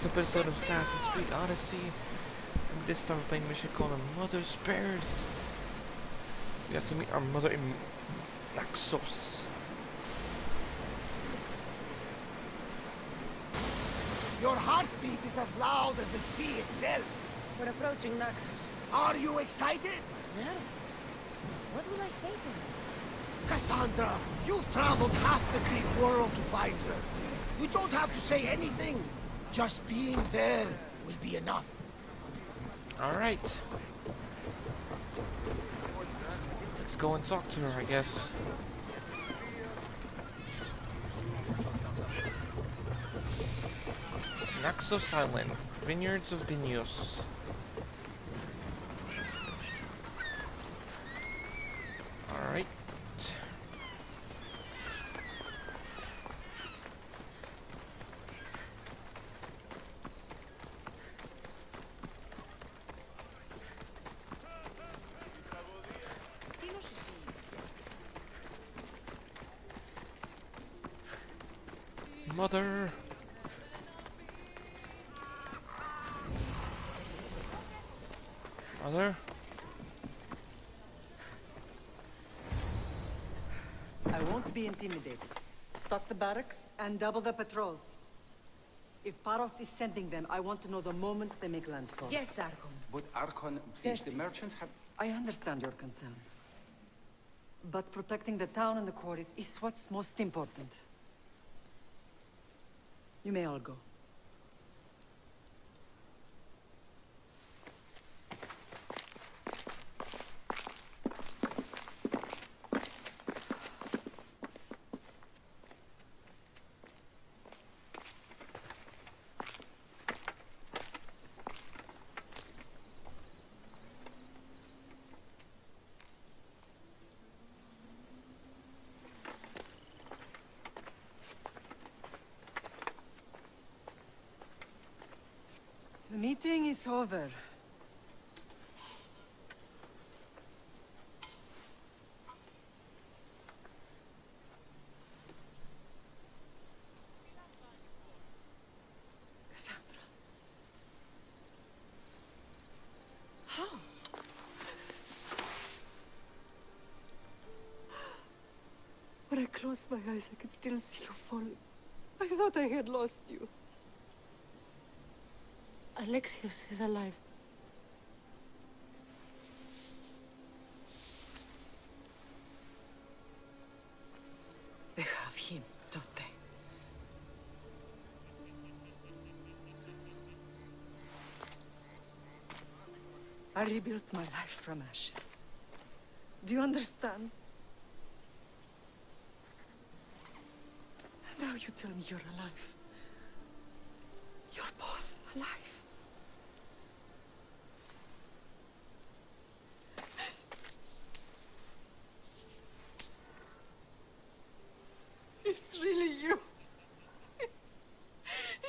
next episode of Assassin's Creed Odyssey. And this time we're playing a mission called Mother's Prayers. We have to meet our mother in Naxos. Your heartbeat is as loud as the sea itself. We're approaching Naxos. Are you excited? Nervous? What will I say to her? Cassandra, you've traveled half the Greek world to find her. You don't have to say anything. Just being there will be enough. Alright. Let's go and talk to her, I guess. Naxos Island, Vineyards of Dinios. Alright. Mother. Mother? I won't be intimidated. Stock the barracks and double the patrols. If Paros is sending them, I want to know the moment they make landfall. Yes, Archon. But Archon, please, the Xerxes, merchants have... I understand your concerns. But protecting the town and the quarries is what's most important. You may all go. The meeting is over. Cassandra. How? When I closed my eyes, I could still see you falling. I thought I had lost you. Alexios is alive. They have him, don't they? I rebuilt my life from ashes. Do you understand? And now you tell me you're alive. You're both alive. It's really you.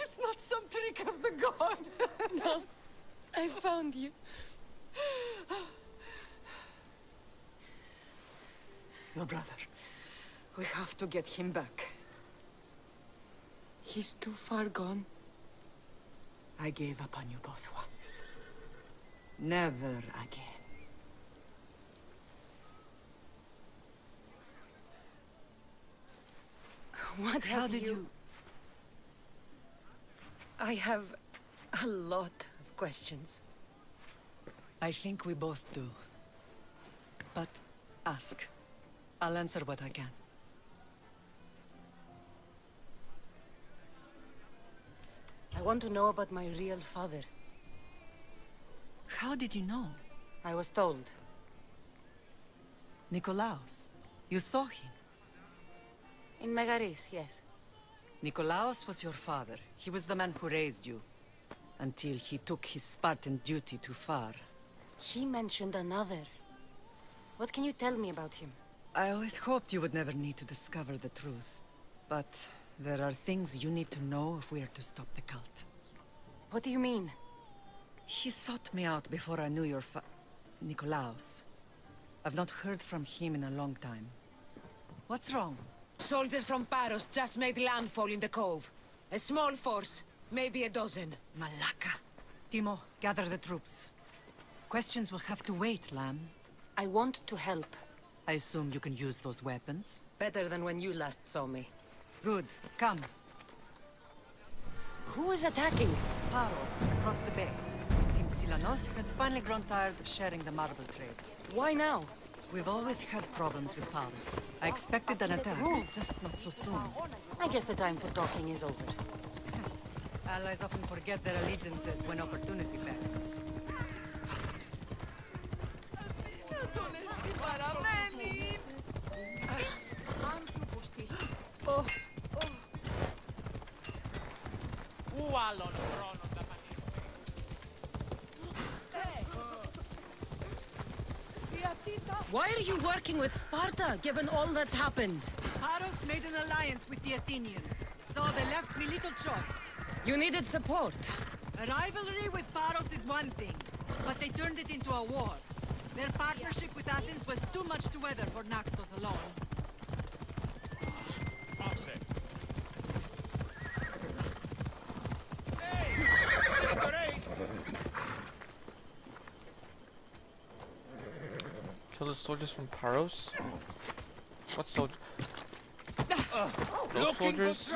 It's not some trick of the gods. No, I found you. Your brother. We have to get him back. He's too far gone. I gave up on you both once. Never again. What have How did you... I have a lot of questions. I think we both do. But ask. I'll answer what I can. I want to know about my real father. How did you know? I was told. Nikolaos. You saw him. In Megaris, yes. Nikolaos was your father. He was the man who raised you. Until he took his Spartan duty too far. He mentioned another. What can you tell me about him? I always hoped you would never need to discover the truth. But there are things you need to know if we are to stop the cult. What do you mean? He sought me out before I knew your Nikolaos. I've not heard from him in a long time. What's wrong? Soldiers from Paros just made landfall in the cove. A small force. Maybe a dozen. Malaka. Timo, gather the troops. Questions will have to wait, Lamb. I want to help. I assume you can use those weapons? Better than when you last saw me. Good. Come. Who is attacking? Paros, across the bay. It seems Silanos has finally grown tired of sharing the marble trade. Why now? We've always had problems with Paros. I expected an attack, just not so soon. I guess the time for talking is over. Allies often forget their allegiances when opportunity beckons. Why are you working with Sparta, given all that's happened? Paros made an alliance with the Athenians, so they left me little choice. You needed support. A rivalry with Paros is one thing, but they turned it into a war. Their partnership with Athens was too much to weather for Naxos alone. Kill the soldiers from Paros? What soldier? Those soldiers?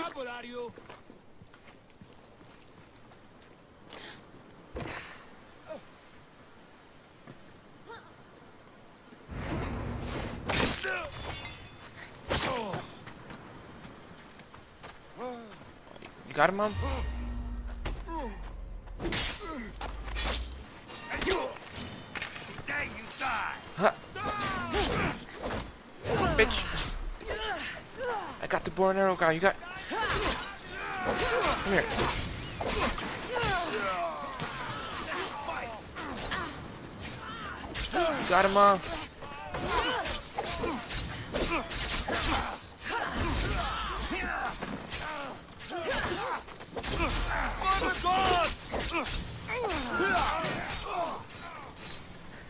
You got him, Mom? Huh. Bitch! I got the bow and arrow guy. You got. Come here. You got him, Mom.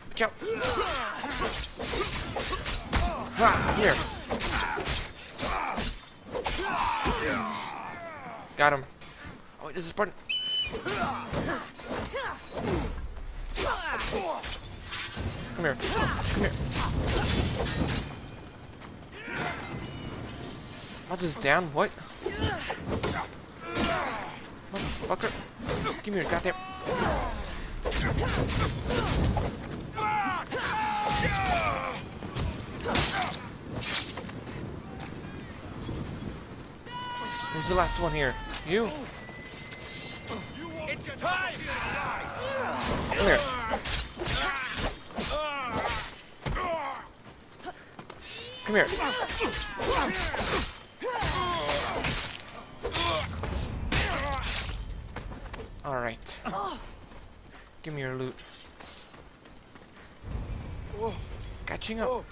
Watch out. Ha! Here. Got him. Oh, wait, this is Spartan. Come here. Come here. I'll just down. What? Motherfucker. Give me your goddamn. Who's the last one here? You? It's time! Come here. Come here. Alright. Give me your loot. Catching up.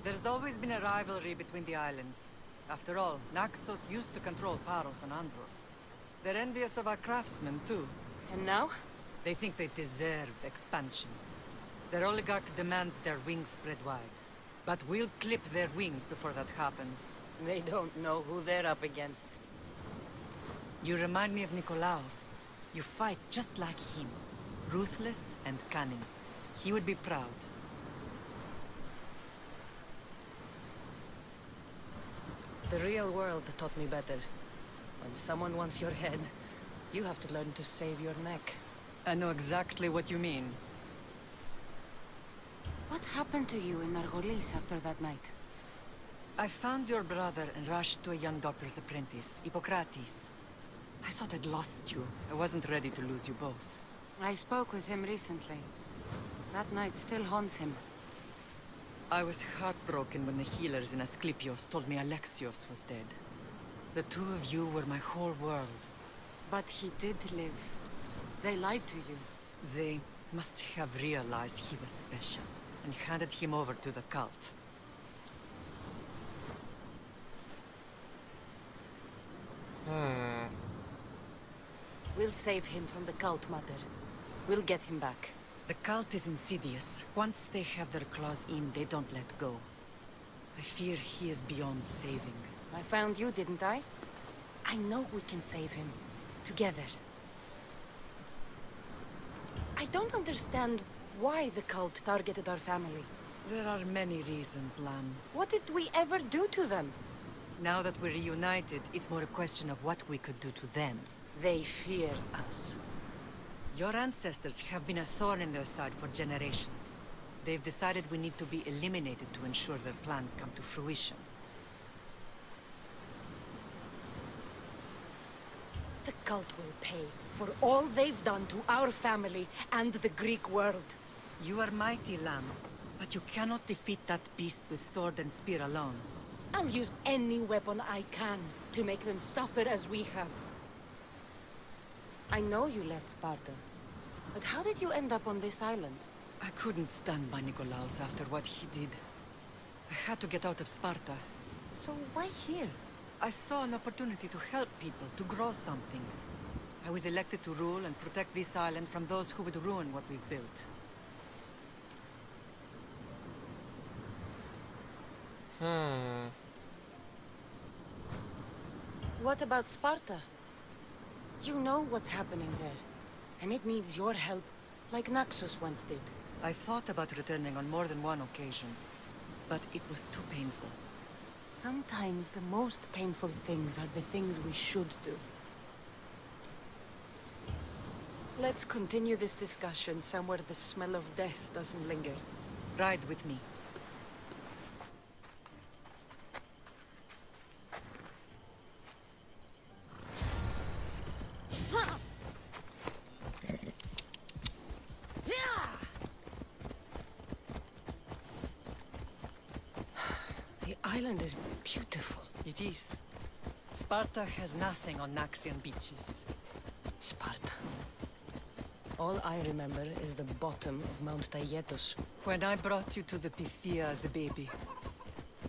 There's always been a rivalry between the islands. After all, Naxos used to control Paros and Andros. They're envious of our craftsmen, too. And now? They think they deserve expansion. Their oligarch demands their wings spread wide. But we'll clip their wings before that happens. They don't know who they're up against. You remind me of Nikolaos. You fight just like him. Ruthless and cunning. He would be proud. The real world taught me better. When someone wants your head, you have to learn to save your neck. I know exactly what you mean. What happened to you in Nargolis after that night? I found your brother and rushed to a young doctor's apprentice, Hippocrates. I thought I'd lost you. I wasn't ready to lose you both. I spoke with him recently. That night still haunts him. I was heartbroken when the healers in Asclepios told me Alexios was dead. The two of you were my whole world. But he did live. They lied to you. They must have realized he was special and handed him over to the cult. We'll save him from the cult, Mother. We'll get him back. The cult is insidious. Once they have their claws in, they don't let go. I fear he is beyond saving. I found you, didn't I? I know we can save him. Together. I don't understand why the cult targeted our family. There are many reasons, Lamb. What did we ever do to them? Now that we're reunited, it's more a question of what we could do to them. They fear us. Your ancestors have been a thorn in their side for generations. They've decided we need to be eliminated to ensure their plans come to fruition. The cult will pay for all they've done to our family and the Greek world. You are mighty, Lamb, but you cannot defeat that beast with sword and spear alone. I'll use any weapon I can to make them suffer as we have. I know you left Sparta, but how did you end up on this island? I couldn't stand by Nikolaos after what he did. I had to get out of Sparta. So why here? I saw an opportunity to help people, to grow something. I was elected to rule and protect this island from those who would ruin what we've built. What about Sparta? You know what's happening there, and it needs your help, like Naxos once did. I thought about returning on more than one occasion, but it was too painful. Sometimes the most painful things are the things we should do. Let's continue this discussion somewhere the smell of death doesn't linger. Ride with me. The island is beautiful. It is. Sparta has nothing on Naxian beaches. Sparta. All I remember is the bottom of Mount Taygetos. When I brought you to the Pythia as a baby,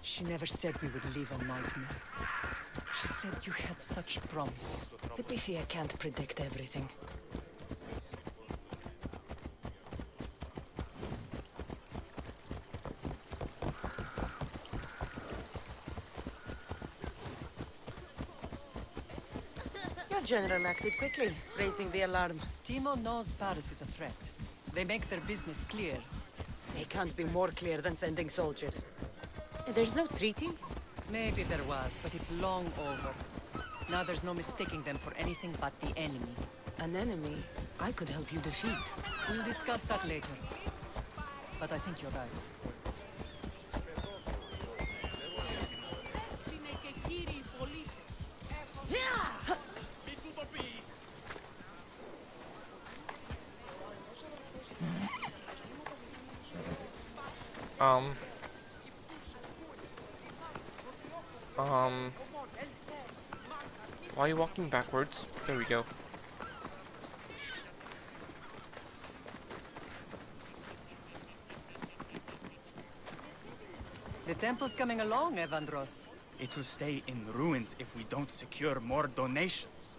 she never said we would live a nightmare. She said you had such promise. The Pythia can't predict everything. Your general acted quickly, raising the alarm. Timo knows Paris is a threat. They make their business clear. They can't be more clear than sending soldiers. There's no treaty? Maybe there was, but it's long over. Now there's no mistaking them for anything but the enemy. An enemy I could help you defeat. We'll discuss that later. But I think you're right. Why are you walking backwards? There we go. The temple's coming along, Evandros. It will stay in ruins if we don't secure more donations.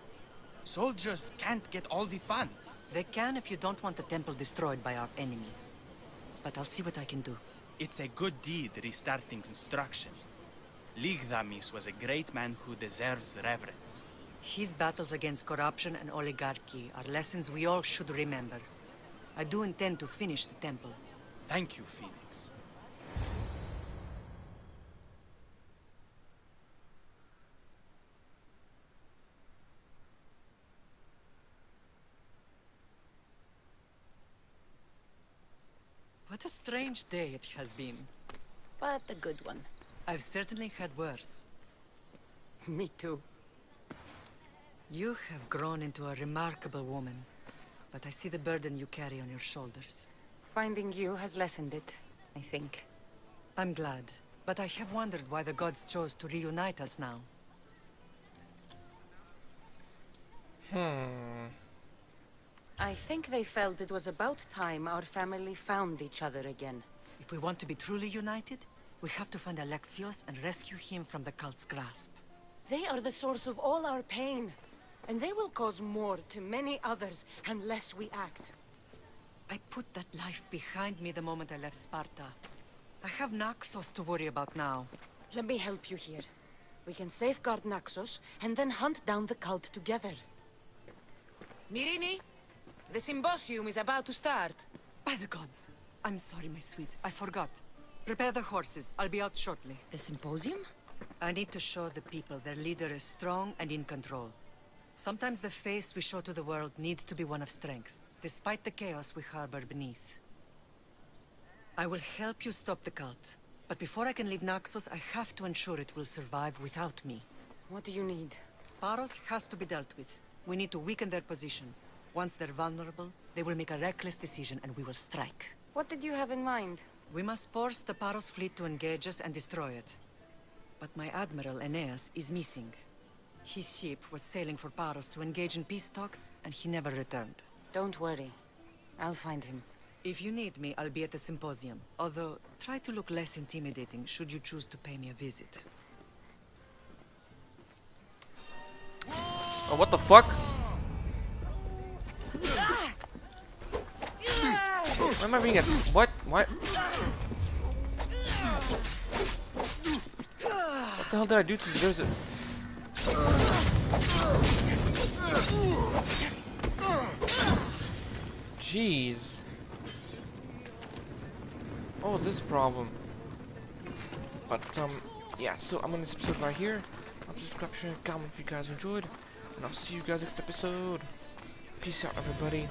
Soldiers can't get all the funds. They can if you don't want the temple destroyed by our enemy. But I'll see what I can do. It's a good deed restarting construction. Ligdamis was a great man who deserves reverence. His battles against corruption and oligarchy are lessons we all should remember. I do intend to finish the temple. Thank you, Phoenix. What a strange day it has been. But a good one. I've certainly had worse. Me too. You have grown into a remarkable woman, but I see the burden you carry on your shoulders. Finding you has lessened it, I think. I'm glad, but I have wondered why the gods chose to reunite us now. I think they felt it was about time our family found each other again. If we want to be truly united, we have to find Alexios and rescue him from the cult's grasp. They are the source of all our pain. And they will cause more to many others unless we act. I put that life behind me the moment I left Sparta. I have Naxos to worry about now. Let me help you here. We can safeguard Naxos, and then hunt down the cult together. Myrrine, the symposium is about to start. By the gods. I'm sorry, my sweet. I forgot. Prepare the horses. I'll be out shortly. The symposium? I need to show the people their leader is strong and in control. Sometimes the face we show to the world needs to be one of strength, despite the chaos we harbor beneath. I will help you stop the cult. But before I can leave Naxos, I have to ensure it will survive without me. What do you need? Paros has to be dealt with. We need to weaken their position. Once they're vulnerable, they will make a reckless decision and we will strike. What did you have in mind? We must force the Paros fleet to engage us and destroy it. But my admiral, Aeneas, is missing. His ship was sailing for Paros to engage in peace talks, and he never returned. Don't worry. I'll find him. If you need me, I'll be at the symposium. Although, try to look less intimidating should you choose to pay me a visit. Oh, what the fuck? Why am I being what? What? What the hell did I do to there's a... Jeez. Oh, this problem. But, yeah, so I'm gonna this episode right here. Subscribe, share, comment if you guys enjoyed. And I'll see you guys next episode. Peace out, everybody.